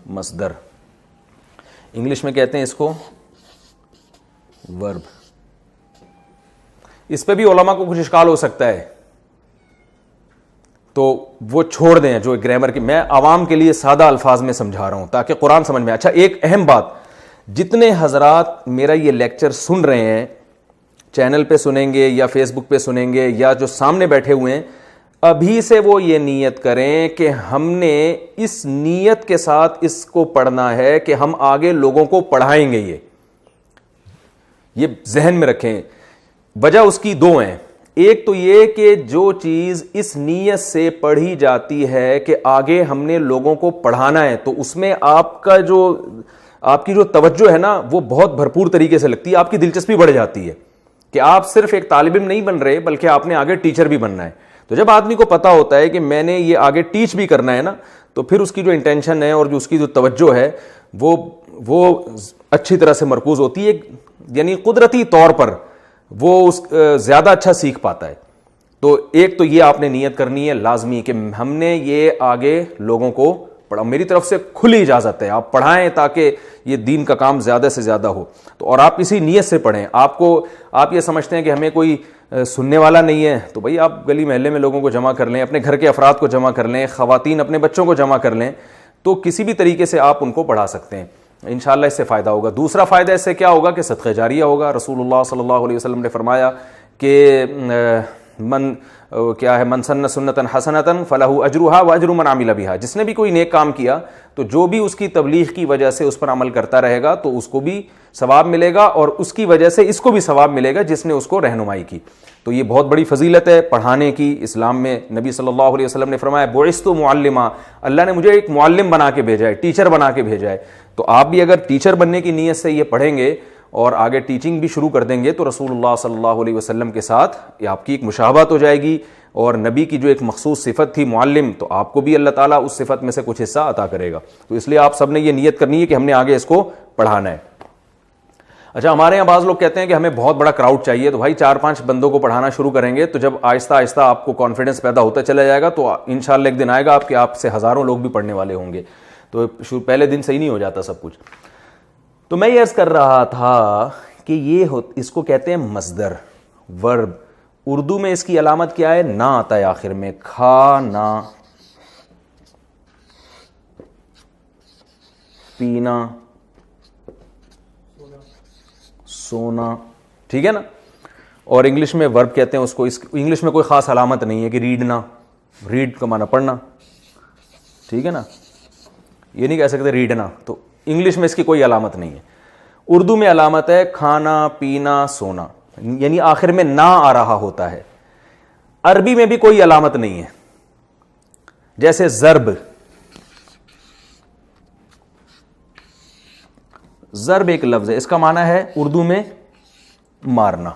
مصدر. انگلش میں کہتے ہیں اس کو ورب. اس پہ بھی علماء کو کچھ اشکال ہو سکتا ہے, تو وہ چھوڑ دیں جو گرامر کی, میں عوام کے لیے سادہ الفاظ میں سمجھا رہا ہوں تاکہ قرآن سمجھ میں. اچھا ایک اہم بات, جتنے حضرات میرا یہ لیکچر سن رہے ہیں, چینل پہ سنیں گے یا فیس بک پہ سنیں گے یا جو سامنے بیٹھے ہوئے ہیں, ابھی سے وہ یہ نیت کریں کہ ہم نے اس نیت کے ساتھ اس کو پڑھنا ہے کہ ہم آگے لوگوں کو پڑھائیں گے. یہ ذہن میں رکھیں. وجہ اس کی دو ہیں. ایک تو یہ کہ جو چیز اس نیت سے پڑھی جاتی ہے کہ آگے ہم نے لوگوں کو پڑھانا ہے, تو اس میں آپ کی جو توجہ ہے نا وہ بہت بھرپور طریقے سے لگتی ہے, آپ کی دلچسپی بڑھ جاتی ہے کہ آپ صرف ایک طالب علم نہیں بن رہے بلکہ آپ نے آگے ٹیچر بھی بننا ہے. تو جب آدمی کو پتا ہوتا ہے کہ میں نے یہ آگے ٹیچ بھی کرنا ہے نا, تو پھر اس کی جو انٹینشن ہے اور جو اس کی جو توجہ ہے وہ اچھی طرح سے مرکوز ہوتی ہے, یعنی قدرتی طور پر وہ زیادہ اچھا سیکھ پاتا ہے. تو ایک تو یہ آپ نے نیت کرنی ہے لازمی کہ ہم نے یہ آگے لوگوں کو پڑھا, میری طرف سے کھلی اجازت ہے, آپ پڑھائیں تاکہ یہ دین کا کام زیادہ سے زیادہ ہو. تو اور آپ اسی نیت سے پڑھیں. آپ یہ سمجھتے ہیں کہ ہمیں کوئی سننے والا نہیں ہے, تو بھائی آپ گلی محلے میں لوگوں کو جمع کر لیں, اپنے گھر کے افراد کو جمع کر لیں, خواتین اپنے بچوں کو جمع کر لیں, تو کسی بھی طریقے سے آپ ان کو پڑھا سکتے ہیں. انشاءاللہ اس سے فائدہ ہوگا. دوسرا فائدہ اس سے کیا ہوگا کہ صدقہ جاریہ ہوگا. رسول اللہ صلی اللہ علیہ وسلم نے فرمایا کہ من سن سنتا حسنتا فلہ اجرھا واجر من عمل بھا, جس نے بھی کوئی نیک کام کیا تو جو بھی اس کی تبلیغ کی وجہ سے اس پر عمل کرتا رہے گا تو اس کو بھی ثواب ملے گا, اور اس کی وجہ سے اس کو بھی ثواب ملے گا جس نے اس کو رہنمائی کی. تو یہ بہت بڑی فضیلت ہے پڑھانے کی. اسلام میں نبی صلی اللہ علیہ وسلم نے فرمایا بعثت معلما, اللہ نے مجھے ایک معلم بنا کے بھیجا ہے, ٹیچر بنا کے بھیجا ہے. تو آپ بھی اگر ٹیچر بننے کی نیت سے یہ پڑھیں گے اور آگے ٹیچنگ بھی شروع کر دیں گے تو رسول اللہ صلی اللہ علیہ وسلم کے ساتھ یہ آپ کی ایک مشابہت ہو جائے گی, اور نبی کی جو ایک مخصوص صفت تھی معلم, تو آپ کو بھی اللہ تعالیٰ اس صفت میں سے کچھ حصہ عطا کرے گا. تو اس لیے آپ سب نے یہ نیت کرنی ہے کہ ہم نے آگے اس کو پڑھانا ہے. اچھا ہمارے یہاں بعض لوگ کہتے ہیں کہ ہمیں بہت بڑا کراؤڈ چاہیے, تو بھائی 4-5 بندوں کو پڑھانا شروع کریں گے تو جب آہستہ آہستہ آپ کو کانفیڈنس پیدا ہوتا چلا جائے گا تو انشاءاللہ ایک دن آئے گا آپ کے آپ سے ہزاروں لوگ بھی پڑھنے والے ہوں گے. تو پہلے دن صحیح نہیں ہو جاتا سب کچھ. تو میں یہ عرض کر رہا تھا کہ اس کو کہتے ہیں مصدر, ورب. اردو میں اس کی علامت کیا ہے؟ نا آتا ہے آخر میں, کھانا, پینا, سونا, ٹھیک ہے نا. اور انگلش میں ورب کہتے ہیں اس کو. انگلش میں کوئی خاص علامت نہیں ہے کہ ریڈنا, ریڈ کا معنی پڑھنا, ٹھیک ہے نا, یہ نہیں کہہ سکتے ریڈنا. تو انگلش میں اس کی کوئی علامت نہیں ہے. اردو میں علامت ہے کھانا, پینا, سونا, یعنی آخر میں نا آ رہا ہوتا ہے. عربی میں بھی کوئی علامت نہیں ہے. جیسے ضرب, ضرب ایک لفظ ہے, اس کا معنی ہے اردو میں مارنا.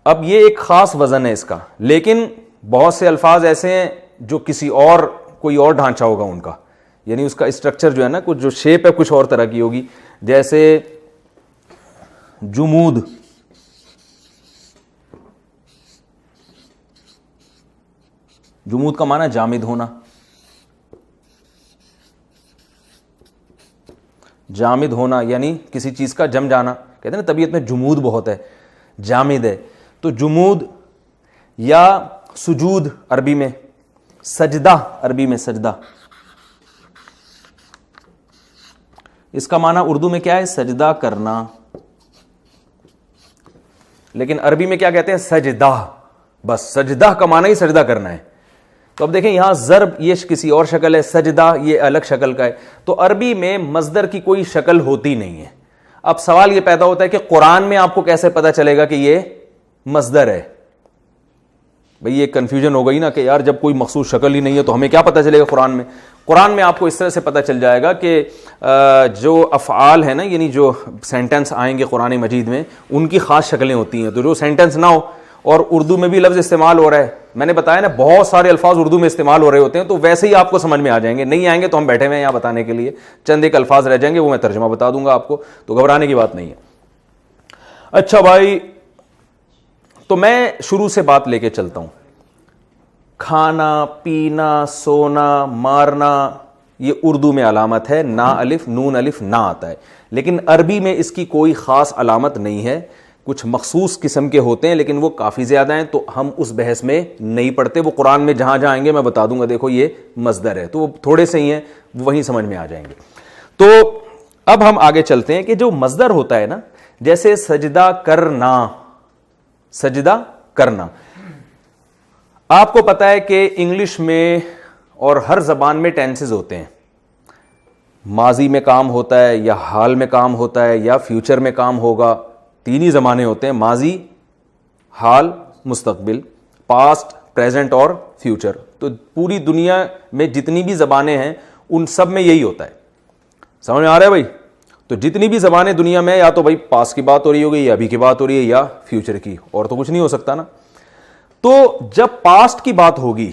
اب یہ ایک خاص وزن ہے اس کا, لیکن بہت سے الفاظ ایسے ہیں جو کوئی اور ڈھانچہ ہوگا ان کا, یعنی اس کا اسٹرکچر جو ہے نا, کچھ جو شیپ ہے کچھ اور طرح کی ہوگی. جیسے جمود, جمود کا معنی جامد ہونا, جامد ہونا یعنی کسی چیز کا جم جانا. کہتے ہیں نا طبیعت میں جمود بہت ہے, جامد ہے. تو جمود, یا سجود عربی میں, سجدہ عربی میں سجدہ, اس کا معنی اردو میں کیا ہے؟ سجدہ کرنا, لیکن عربی میں کیا کہتے ہیں؟ سجدہ. بس سجدہ کا معنی ہی سجدہ کرنا ہے. تو اب دیکھیں یہاں ضرب یہ کسی اور شکل ہے, سجدہ یہ الگ شکل کا ہے. تو عربی میں مصدر کی کوئی شکل ہوتی نہیں ہے. اب سوال یہ پیدا ہوتا ہے کہ قرآن میں آپ کو کیسے پتا چلے گا کہ یہ مصدر ہے؟ بھئی یہ کنفیوژن ہو گئی نا کہ یار جب کوئی مخصوص شکل ہی نہیں ہے تو ہمیں کیا پتا چلے گا قرآن میں؟ قرآن میں آپ کو اس طرح سے پتا چل جائے گا کہ جو افعال ہیں نا, یعنی جو سینٹنس آئیں گے قرآن مجید میں, ان کی خاص شکلیں ہوتی ہیں. تو جو سینٹنس نہ ہو اور اردو میں بھی لفظ استعمال ہو رہا ہے, میں نے بتایا نا بہت سارے الفاظ اردو میں استعمال ہو رہے ہوتے ہیں, تو ویسے ہی آپ کو سمجھ میں آ جائیں گے. نہیں آئیں گے تو ہم بیٹھے ہوئے ہیں یہاں بتانے کے لیے, چند ایک الفاظ رہ جائیں گے وہ میں ترجمہ بتا دوں گا آپ کو, تو گھبرانے کی بات نہیں ہے. اچھا بھائی, تو میں شروع سے بات لے کے چلتا ہوں. کھانا, پینا, سونا, مارنا, یہ اردو میں علامت ہے، نا الف نون الف نہ آتا ہے، لیکن عربی میں اس کی کوئی خاص علامت نہیں ہے، کچھ مخصوص قسم کے ہوتے ہیں لیکن وہ کافی زیادہ ہیں، تو ہم اس بحث میں نہیں پڑھتے، وہ قرآن میں جہاں جہاں آئیں گے میں بتا دوں گا دیکھو یہ مصدر ہے، تو وہ تھوڑے سے ہی ہیں، وہیں سمجھ میں آ جائیں گے۔ تو اب ہم آگے چلتے ہیں کہ جو مصدر ہوتا ہے نا، جیسے سجدہ کرنا، سجدہ کرنا، آپ کو پتا ہے کہ انگلش میں اور ہر زبان میں ٹینسز ہوتے ہیں، ماضی میں کام ہوتا ہے یا حال میں کام ہوتا ہے یا فیوچر میں کام ہوگا، تین ہی زمانے ہوتے ہیں، ماضی، حال، مستقبل، پاسٹ، پریزنٹ اور فیوچر۔ تو پوری دنیا میں جتنی بھی زبانیں ہیں ان سب میں یہی ہوتا ہے، سمجھ میں آ رہا ہے بھائی؟ تو جتنی بھی زبانیں دنیا میں، یا تو بھائی پاسٹ کی بات ہو رہی ہوگی یا ابھی کی بات ہو رہی ہے یا فیوچر کی، اور تو کچھ نہیں ہو سکتا نا۔ تو جب پاسٹ کی بات ہوگی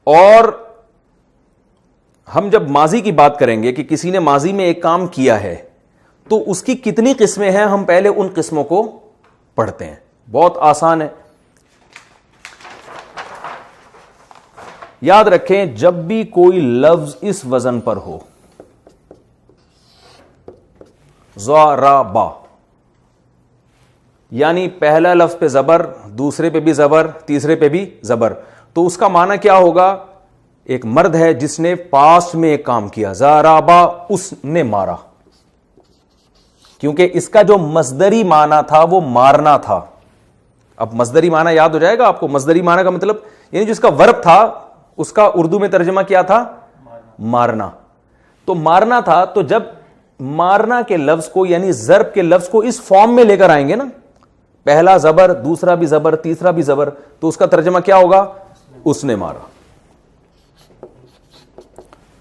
اور ہم جب ماضی کی بات کریں گے کہ کسی نے ماضی میں ایک کام کیا ہے، تو اس کی کتنی قسمیں ہیں، ہم پہلے ان قسموں کو پڑھتے ہیں، بہت آسان ہے۔ یاد رکھیں جب بھی کوئی لفظ اس وزن پر ہو، ضربا، یعنی پہلا لفظ پہ زبر، دوسرے پہ بھی زبر، تیسرے پہ بھی زبر، تو اس کا معنی کیا ہوگا؟ ایک مرد ہے جس نے پاسٹ میں ایک کام کیا، ضربا، اس نے مارا، کیونکہ اس کا جو مصدری معنی تھا وہ مارنا تھا۔ اب مصدری معنی یاد ہو جائے گا آپ کو، مصدری معنی کا مطلب یعنی جو اس کا ورب تھا اس کا اردو میں ترجمہ کیا تھا؟ مارنا۔ تو مارنا تھا، تو جب مارنا کے لفظ کو یعنی ضرب کے لفظ کو اس فارم میں لے کر آئیں گے نا، پہلا زبر، دوسرا بھی زبر، تیسرا بھی زبر، تو اس کا ترجمہ کیا ہوگا؟ اس نے مارا۔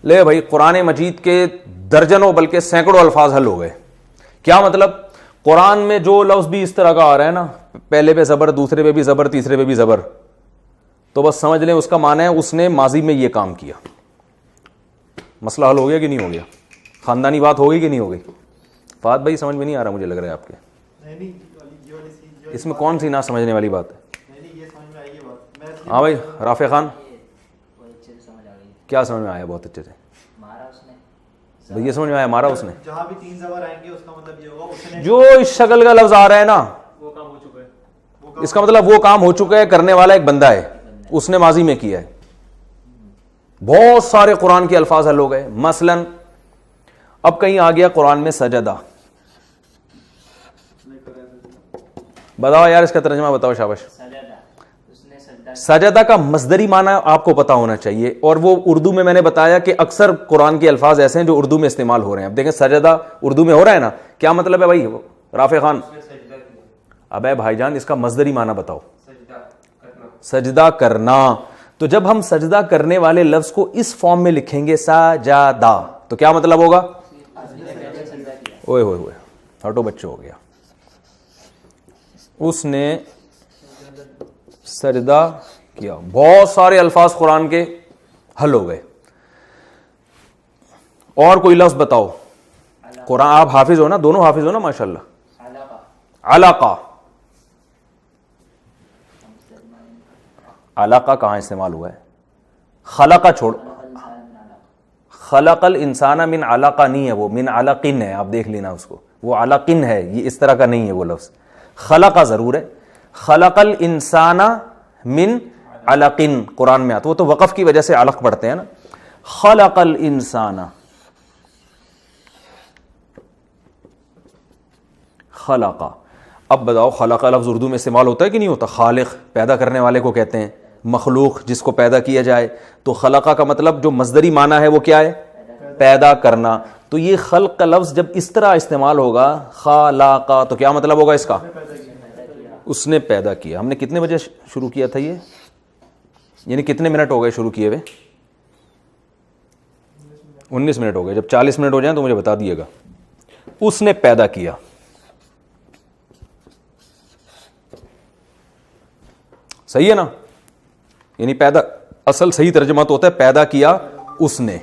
لے بھائی قرآن مجید کے درجنوں بلکہ سینکڑوں الفاظ حل ہو گئے۔ کیا مطلب؟ قرآن میں جو لفظ بھی اس طرح کا آ رہا ہے نا، پہلے پہ زبر، دوسرے پہ بھی زبر، تیسرے پہ بھی زبر، تو بس سمجھ لیں اس کا معنی ہے اس نے ماضی میں یہ کام کیا۔ مسئلہ حل ہو گیا کہ نہیں ہو گیا؟ خاندانی بات ہو گئی کہ نہیں ہو گئی؟ فہد بھائی سمجھ میں نہیں آ رہا، مجھے لگ رہا ہے آپ کے اس میں کون سی نہ سمجھنے والی بات ہے؟ ہاں بھائی رافع خان، کیا سمجھ میں آیا؟ بہت اچھے سے یہ سمجھ میں آیا، مارا اس نے، جہاں بھی تین زبر آئیں گے اس کا مطلب یہ ہوگا اس نے جو اس شکل کا لفظ آ رہا ہے نا وہ کام ہو چکا ہے، اس کا مطلب وہ کام ہو چکا ہے، کرنے والا ایک بندہ ہے، اس نے ماضی میں کیا ہے۔ بہت سارے قرآن کے الفاظ حل ہو گئے۔ مثلا اب کہیں آ گیا قرآن میں سجدہ، بتاؤ یار اس کا ترجمہ بتاؤ، شاباش۔ سجدہ کا مصدری معنی آپ کو پتا ہونا چاہیے، اور وہ اردو میں نے بتایا کہ اکثر قرآن کے الفاظ ایسے ہیں جو اردو میں استعمال ہو رہے ہیں۔ اب دیکھیں سجدہ اردو میں ہو رہا ہے نا، کیا مطلب ہے بھائی رافع خان؟ ابے بھائی جان اس کا مصدری معنی بتاؤ۔ سجدہ کرنا۔ تو جب ہم سجدہ کرنے والے لفظ کو اس فارم میں لکھیں گے سجدہ، تو کیا مطلب ہوگا؟ اوئے ہوئے ہوئے ہٹو بچوں، ہو گیا اس نے سجدہ کیا۔ بہت سارے الفاظ قرآن کے حل ہو گئے۔ اور کوئی لفظ بتاؤ قرآن، آپ حافظ ہو نا، دونوں حافظ ہو نا ماشاءاللہ۔ علاقہ، علاقہ کہاں استعمال ہوا ہے؟ خلقہ چھوڑ، خلق الانسان من علاقہ نہیں ہے، وہ من علقن ہے، آپ دیکھ لینا اس کو، وہ علقن ہے، یہ اس طرح کا نہیں ہے وہ لفظ۔ خلقہ ضرور ہے، خلق الانسان من علقن قرآن میں آتا، وہ تو وقف کی وجہ سے علق پڑھتے ہیں نا۔ خلق الانسان، خلقہ۔ اب بتاؤ خلقہ لفظ اردو میں استعمال ہوتا ہے کہ نہیں ہوتا؟ خالق پیدا کرنے والے کو کہتے ہیں، مخلوق جس کو پیدا کیا جائے۔ تو خلقہ کا مطلب جو مصدری معنی ہے وہ کیا ہے؟ پیدا کرنا۔ تو یہ خلق کا لفظ جب اس طرح استعمال ہوگا خلقہ، تو کیا مطلب ہوگا اس کا؟ اس نے پیدا کیا۔ ہم نے کتنے بجے شروع کیا تھا یہ؟ یعنی کتنے منٹ ہو گئے شروع کیے ہوئے؟ 19 منٹ ہو گئے۔ جب 40 منٹ ہو جائیں تو مجھے بتا دیے گا۔ اس نے پیدا کیا، صحیح ہے نا؟ یعنی پیدا، اصل صحیح ترجمہ تو ہوتا ہے پیدا کیا اس نے۔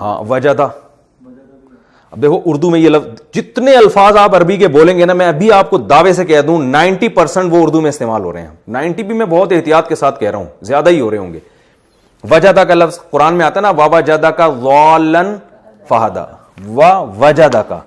ہاں وجدہ۔ اب دیکھو اردو میں یہ لفظ، جتنے الفاظ آپ عربی کے بولیں گے نا، میں ابھی آپ کو دعوے سے کہہ دوں 90% وہ اردو میں استعمال ہو رہے ہیں۔ 90 بھی میں بہت احتیاط کے ساتھ کہہ رہا ہوں، زیادہ ہی ہو رہے ہوں گے۔ وجدہ کا لفظ قرآن میں آتا ہے نا، ووجدہ کا ضالن فہدا، وجدہ کا